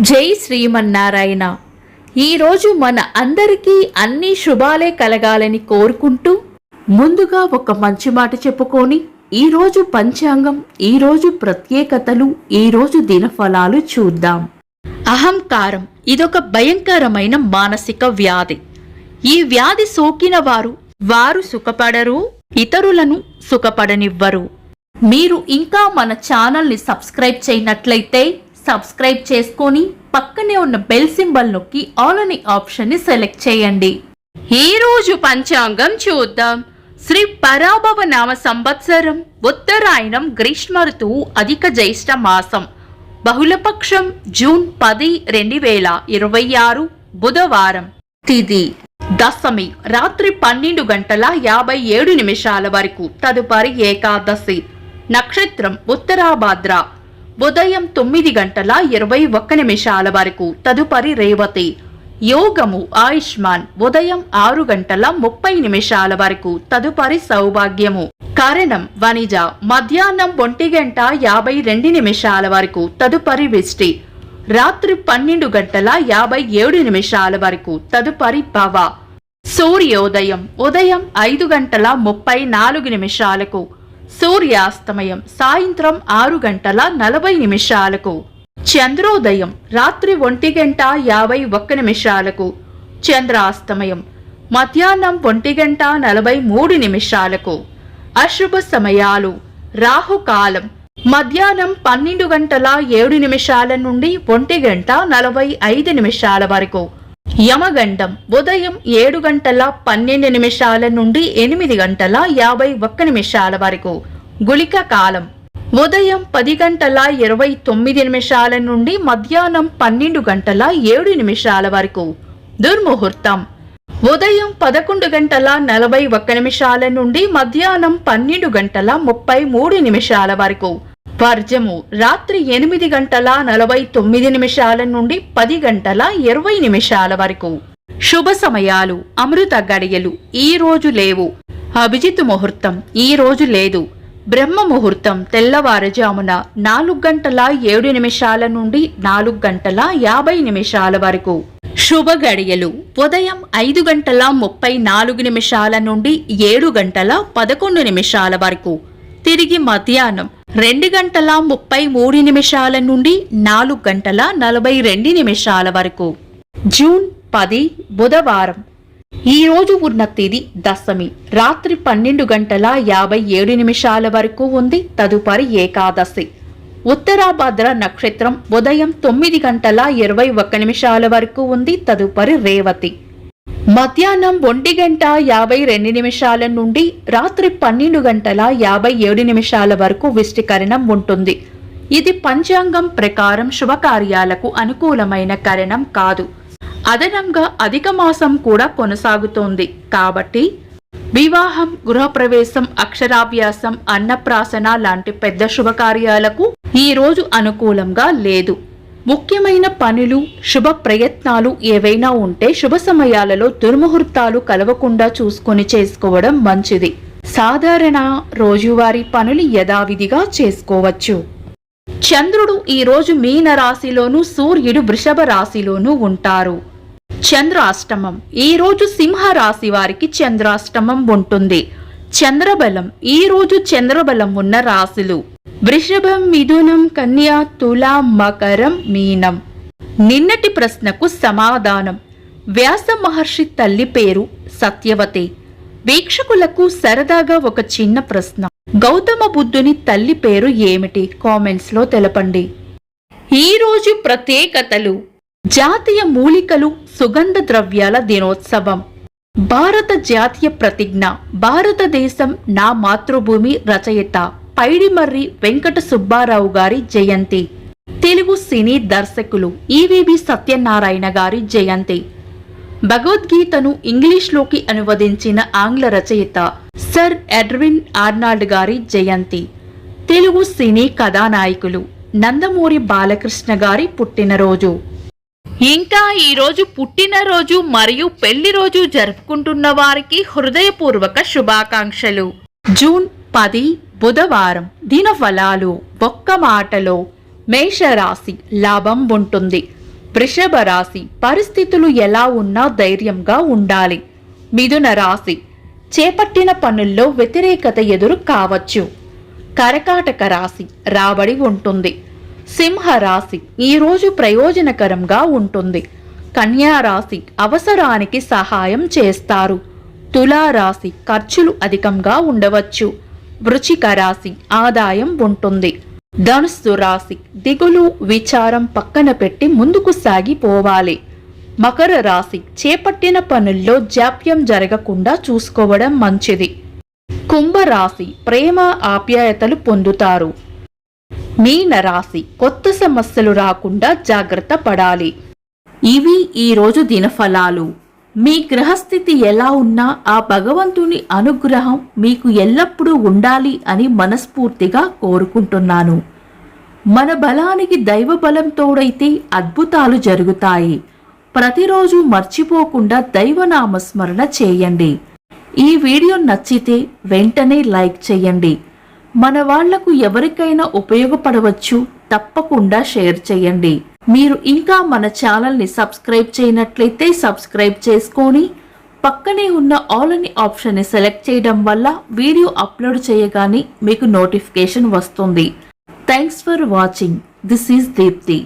జై శ్రీమన్నారాయణ. ఈరోజు మన అందరికీ అన్ని శుభాలే కలగాలని కోరుకుంటూ ముందుగా ఒక మంచి మాట చెప్పుకొని ఈరోజు పంచాంగం, ఈరోజు ప్రత్యేకతలు, ఈరోజు దినఫలాలు చూద్దాం. అహంకారం ఇదొక భయంకరమైన మానసిక వ్యాధి. ఈ వ్యాధి సోకిన వారు సుఖపడరు, ఇతరులను సుఖపడనివ్వరు. మీరు ఇంకా మన ఛానల్ని సబ్స్క్రైబ్ చేయనట్లయితే సబ్స్క్రైబ్ చేసుకొని పక్కనే ఉన్న బెల్ సింబల్ నొక్కి ఆల్ అనే ఆప్షన్ ని సెలెక్ట్ చేయండి. ఈ రోజు పంచాంగం చూద్దాం. శ్రీ పరాభవ నామ సంవత్సరం, ఉత్తరాయణం, గ్రీష్మ ఋతువు, అధిక జ్యేష్ఠ మాసం, బహుళపక్షం, జూన్ 10, 2026, బుధవారం. తిథి దశమి రాత్రి 12:57 వరకు, తదుపరి ఏకాదశి. నక్షత్రం ఉత్తరాభాద్ర, ఉదయం 9:21 వరకు, తదుపరి రేవతి. యోగము ఆయుష్మాన్, ఉదయం 6:30 వరకు, తదుపరి సౌభాగ్యము. కరణం వనిజ, మధ్యాహ్నం 1:52 వరకు, తదుపరి విష్టి. రాత్రి 12:57 వరకు, తదుపరి భవ. సూర్యోదయం ఉదయం 5:34, సూర్యాస్తమయం సాయంత్రం 6:40. చంద్రోదయం రాత్రి 1:51, చంద్రాస్తమయం మధ్యాహ్నం 1:43. అశుభ సమయాలు: రాహుకాలం మధ్యాహ్నం 12:07 నుండి 1:45 వరకు. యమగండం ఉదయం 7:12 నుండి 8:51 వరకు. గుళిక కాలం ఉదయం 10:29 నుండి మధ్యాహ్నం 12:07 వరకు. దుర్ముహూర్తం ఉదయం 11:41 నుండి మధ్యాహ్నం 12:33 వరకు. వర్జము రాత్రి 8:49 నుండి 10:20 వరకు. శుభ సమయాలు: అమృత గడియలు ఈ రోజు లేవు. అభిజిత్ ముహూర్తం ఈ రోజు లేదు. బ్రహ్మ ముహూర్తం తెల్లవారుజామున 4:07 నుండి 4:50 వరకు. శుభ గడియలు ఉదయం 5:34 నుండి 7:11 వరకు. తిరిగి మధ్యాహ్నం 2:33 నుండి 4:42 వరకు. జూన్ 10 బుధవారం. ఈ రోజు ఉన్న తేదీ దశమి, రాత్రి 12:57 వరకు ఉంది, తదుపరి ఏకాదశి. ఉత్తరాభాద్ర నక్షత్రం ఉదయం 9:21 వరకు ఉంది, తదుపరి రేవతి. మధ్యాహ్నం 1:52 నుండి రాత్రి 12:57 వరకు విష్టికరణం ఉంటుంది. ఇది పంచాంగం ప్రకారం శుభకార్యాలకు అనుకూలమైన కరణం కాదు. అదనంగా అధిక మాసం కూడా కొనసాగుతోంది కాబట్టి వివాహం, గృహప్రవేశం, అక్షరాభ్యాసం, అన్నప్రాసన లాంటి పెద్ద శుభకార్యాలకు ఈ రోజు అనుకూలంగా లేదు. ముఖ్యమైన పనులు, శుభ ప్రయత్నాలు ఏవైనా ఉంటే శుభ సమయాలలో దుర్ముహూర్తాలు కలవకుండా చూసుకొని చేసుకోవడం మంచిది. సాధారణ రోజువారీ పనులు యథావిధిగా చేసుకోవచ్చు. చంద్రుడు ఈ రోజు మీన రాశిలోను, సూర్యుడు వృషభ రాశిలోనూ ఉంటారు. చంద్రాష్టమం ఈ రోజు సింహ రాశి వారికి చంద్రాష్టమం ఉంటుంది. చంద్రబలం ఈ రోజు చంద్రబలం ఉన్న రాశులు వృషభం, మిథునం, కన్య, తుల, మకరం, మీనం. నిన్నటి ప్రశ్నకు సమాధానం: వ్యాస మహర్షి తల్లి పేరు సత్యవతి. వీక్షకులకు సరదాగా ఒక చిన్న ప్రశ్న: గౌతమ బుద్ధుని తల్లి పేరు ఏమిటి? కామెంట్స్ లో తెలపండి. ఈ రోజు ప్రత్యేకతలు: జాతీయ మూలికలు, సుగంధ ద్రవ్యాల దినోత్సవం, భారత జాతీయ ప్రతిజ్ఞ, భారతదేశం నా మాతృభూమి రచయిత పైడిమర్రి వెంకట సుబ్బారావు గారి జయంతి, తెలుగు సినీ దర్శకులు ఈవీవి సత్యనారాయణ గారి జయంతి, భగవద్గీతను ఇంగ్లీష్లోకి అనువదించిన ఆంగ్ల రచయిత సర్ ఎడ్విన్ ఆర్నాల్డ్ గారి జయంతి, తెలుగు సినీ కథానాయకులు నందమూరి బాలకృష్ణ గారి పుట్టినరోజు. ఇంకా ఈరోజు పుట్టినరోజు మరియు పెళ్లి రోజు జరుపుకుంటున్న వారికి హృదయపూర్వక శుభాకాంక్షలు. జూన్ 10 బుధవారం. దినఫలాలు ఒక్క మాటలో: మేషరాశి లాభం ఉంటుంది. వృషభ రాశి పరిస్థితులు ఎలా ఉన్నా ధైర్యంగా ఉండాలి. మిథున రాశి చేపట్టిన పనుల్లో వ్యతిరేకత ఎదురు కావచ్చు. కర్కాటక రాశి రాబడి ఉంటుంది. సింహ రాశి ఈరోజు ప్రయోజనకరంగా ఉంటుంది. కన్యా రాశి అవసరానికి సహాయం చేస్తారు. తులా రాశి ఖర్చులు అధికంగా ఉండవచ్చు. వృశ్చిక రాశి ఆదాయం ఉంటుంది. ధనుస్సు రాశి దిగులు విచారం పక్కన పెట్టి ముందుకు సాగిపోవాలి. మకర రాశి చేపట్టిన పనుల్లో జాప్యం జరగకుండా చూసుకోవడం మంచిది. కుంభరాశి ప్రేమ ఆప్యాయతలు పొందుతారు. మీన రాశి కొత్త సమస్యలు రాకుండా జాగ్రత్త పడాలి. ఇవి ఈరోజు దినఫలాలు. మీ గ్రహస్థితి ఎలా ఉన్నా ఆ భగవంతుని అనుగ్రహం మీకు ఎల్లప్పుడూ ఉండాలి అని మనస్ఫూర్తిగా కోరుకుంటున్నాను. మన బలానికి దైవ బలం తోడైతే అద్భుతాలు జరుగుతాయి. ప్రతిరోజు మర్చిపోకుండా దైవనామస్మరణ చేయండి. ఈ వీడియో నచ్చితే వెంటనే లైక్ చేయండి. మన వాళ్లకు ఎవరికైనా ఉపయోగపడవచ్చు. తప్పకుండా షేర్ చేయండి. మీరు ఇంకా మన ఛానల్ని సబ్స్క్రైబ్ చేయనట్లయితే సబ్స్క్రైబ్ చేసుకొని పక్కనే ఉన్న ఆల్ అని ఆప్షన్ని సెలెక్ట్ చేయడం వల్ల వీడియో అప్లోడ్ చేయగానే మీకు నోటిఫికేషన్ వస్తుంది. Thanks for watching. This is Deepti.